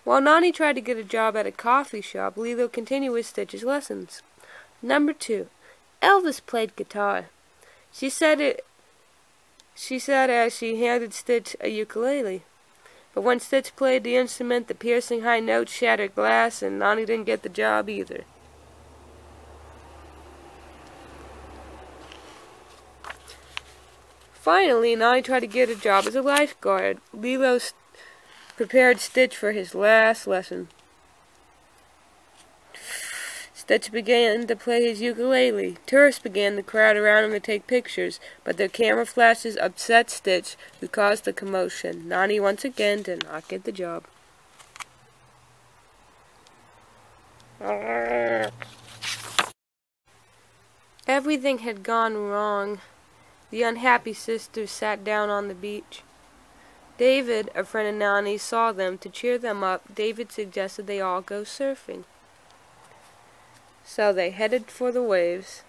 While Nani tried to get a job at a coffee shop, Lilo continued with Stitch's lessons. Number 2. Elvis played guitar. She said as she handed Stitch a ukulele. But when Stitch played the instrument, the piercing high notes shattered glass, and Nani didn't get the job either. Finally, Nani tried to get a job as a lifeguard. Lilo prepared Stitch for his last lesson. Stitch began to play his ukulele. Tourists began to crowd around him to take pictures, but their camera flashes upset Stitch, who caused a commotion. Nani once again did not get the job. Everything had gone wrong. The unhappy sisters sat down on the beach. David, a friend of Nani's, saw them. To cheer them up, David suggested they all go surfing. So they headed for the waves.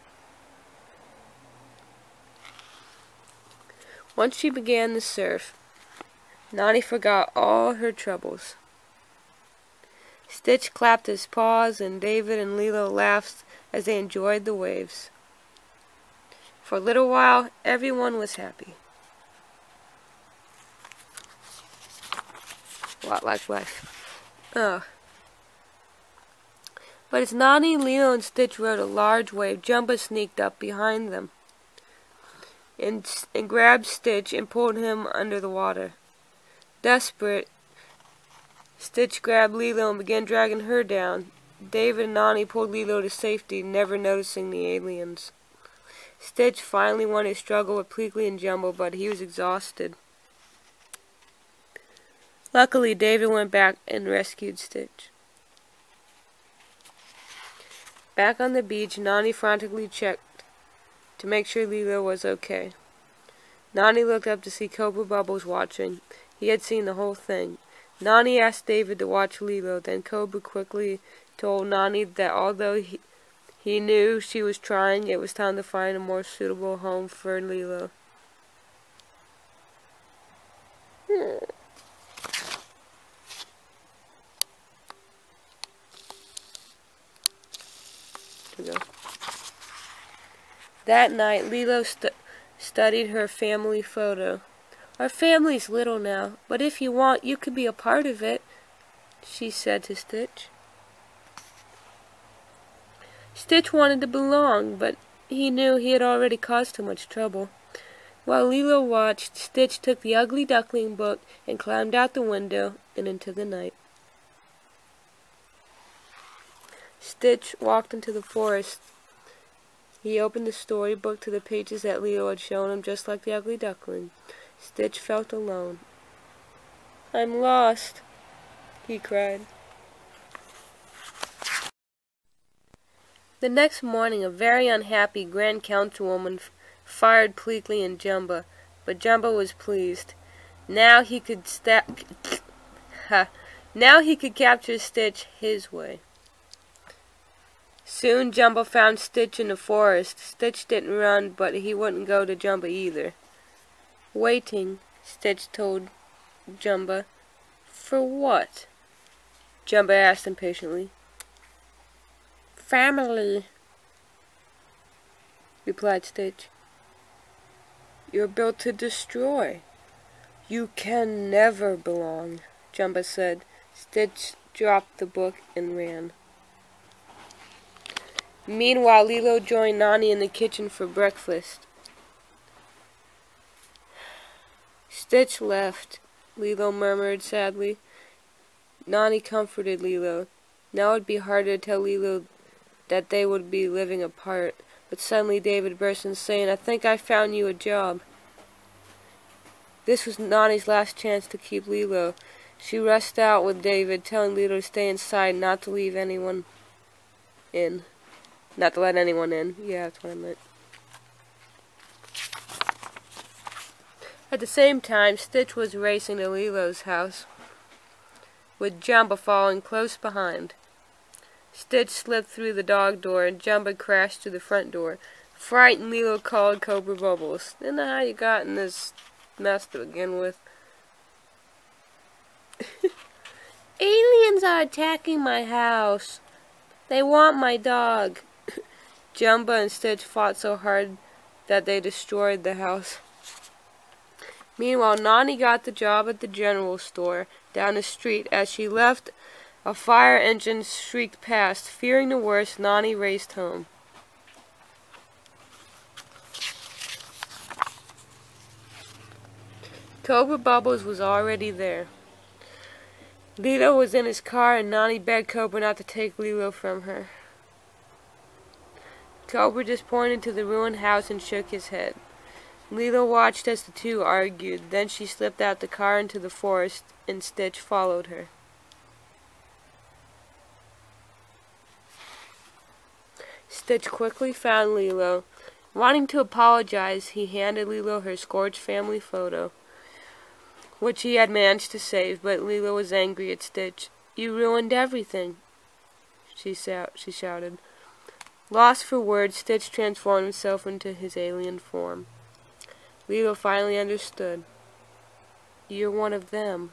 Once she began to surf, Nani forgot all her troubles. Stitch clapped his paws, and David and Lilo laughed as they enjoyed the waves. For a little while, everyone was happy. A lot like life. Oh. But as Nani, Lilo, and Stitch rode a large wave, Jumba sneaked up behind them and grabbed Stitch and pulled him under the water. Desperate, Stitch grabbed Lilo and began dragging her down. David and Nani pulled Lilo to safety, never noticing the aliens. Stitch finally won his struggle with Pleakley and Jumbo, but he was exhausted. Luckily, David went back and rescued Stitch. Back on the beach, Nani frantically checked to make sure Lilo was okay. Nani looked up to see Cobra Bubbles watching. He had seen the whole thing. Nani asked David to watch Lilo, then Cobra quickly told Nani that although he knew she was trying, it was time to find a more suitable home for Lilo. That night, Lilo studied her family photo. Our family's little now, but if you want, you could be a part of it, she said to Stitch. Stitch wanted to belong, but he knew he had already caused too much trouble. While Lilo watched, Stitch took the ugly duckling book and climbed out the window and into the night. Stitch walked into the forest. He opened the storybook to the pages that Lilo had shown him, just like the ugly duckling. Stitch felt alone. "I'm lost," he cried. The next morning, a very unhappy Grand Councilwoman fired Pleakley and Jumba, but Jumba was pleased. Now he could capture Stitch his way. Soon Jumba found Stitch in the forest. Stitch didn't run, but he wouldn't go to Jumba either. "Waiting," Stitch told Jumba. "For what?" Jumba asked impatiently. "Family," replied Stitch. "You're built to destroy. You can never belong," Jumba said. Stitch dropped the book and ran. Meanwhile, Lilo joined Nani in the kitchen for breakfast. "Stitch left," Lilo murmured sadly. Nani comforted Lilo. Now it would be harder to tell Lilo that they would be living apart. But suddenly David burst in saying, "I think I found you a job." This was Nani's last chance to keep Lilo. She rushed out with David, telling Lilo to stay inside, not to leave anyone in. Not to let anyone in. Yeah, that's what I meant. At the same time, Stitch was racing to Lilo's house, with Jumba following close behind. Stitch slipped through the dog door, and Jumba crashed through the front door. Frightened, Lilo called Cobra Bubbles. "Didn't know how you got in this mess to begin with." "Alien things are attacking my house. They want my dog. Jumbo and Stitch fought so hard that they destroyed the house. Meanwhile, Nani got the job at the general store down the street. As she left, a fire engine shrieked past. Fearing the worst, Nani raced home. Cobra Bubbles was already there. Lilo was in his car, and Nani begged Cobra not to take Lilo from her. Cobra just pointed to the ruined house and shook his head. Lilo watched as the two argued. Then she slipped out the car into the forest, and Stitch followed her. Stitch quickly found Lilo. Wanting to apologize, he handed Lilo her scorched family photo, which he had managed to save, but Lilo was angry at Stitch. "You ruined everything," she shouted. Lost for words, Stitch transformed himself into his alien form. Lilo finally understood. "You're one of them."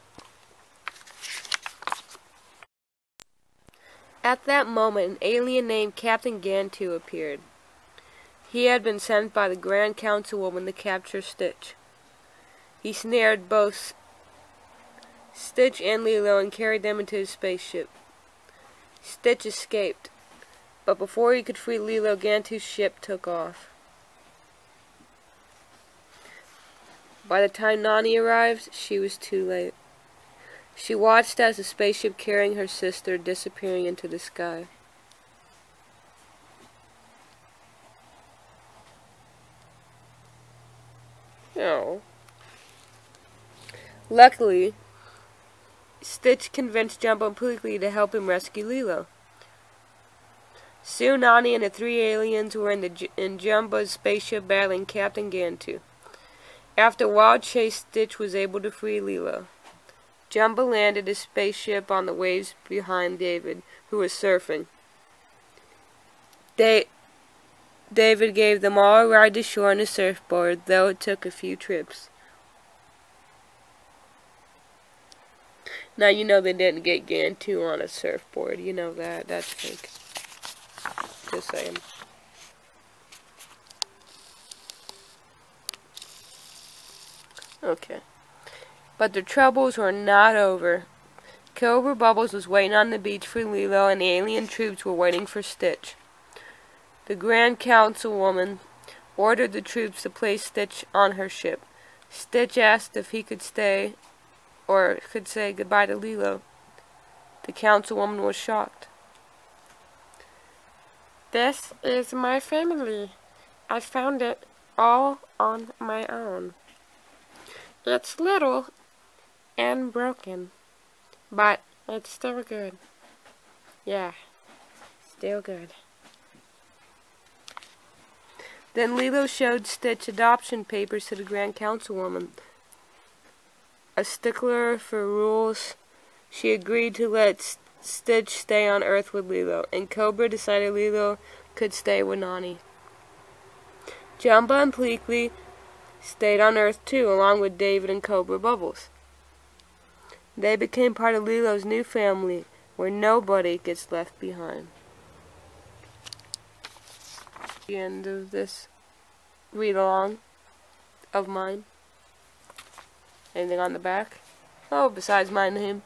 At that moment, an alien named Captain Gantu appeared. He had been sent by the Grand Councilwoman to capture Stitch. He snared both Stitch and Lilo and carried them into his spaceship. Stitch escaped, but before he could free Lilo, Gantu's ship took off. By the time Nani arrived, she was too late. She watched as the spaceship carrying her sister disappearing into the sky. Oh. Luckily, Stitch convinced Jumbo completely to help him rescue Lilo. Soon Nani and the three aliens were in Jumbo's spaceship battling Captain Gantu. After a wild chase, Stitch was able to free Lilo. Jumbo landed his spaceship on the waves behind David, who was surfing. David gave them all a ride to shore on a surfboard, though it took a few trips. Now you know they didn't get Gantu on a surfboard. You know that. That's fake. Just saying. Okay. But the troubles were not over. Cobra Bubbles was waiting on the beach for Lilo, and the alien troops were waiting for Stitch. The Grand Councilwoman ordered the troops to place Stitch on her ship. Stitch asked if he could stay or could say goodbye to Lilo. The Councilwoman was shocked. "This is my family. I found it all on my own. It's little and broken, but it's still good. Yeah, still good." Then Lilo showed Stitch adoption papers to the Grand Councilwoman. A stickler for rules, she agreed to let Stitch stay on Earth with Lilo, and Cobra decided Lilo could stay with Nani. Jumbo and Pleakley stayed on Earth too, along with David and Cobra Bubbles. They became part of Lilo's new family, where nobody gets left behind. The end of this read-along of mine. Anything on the back? Oh, besides my name.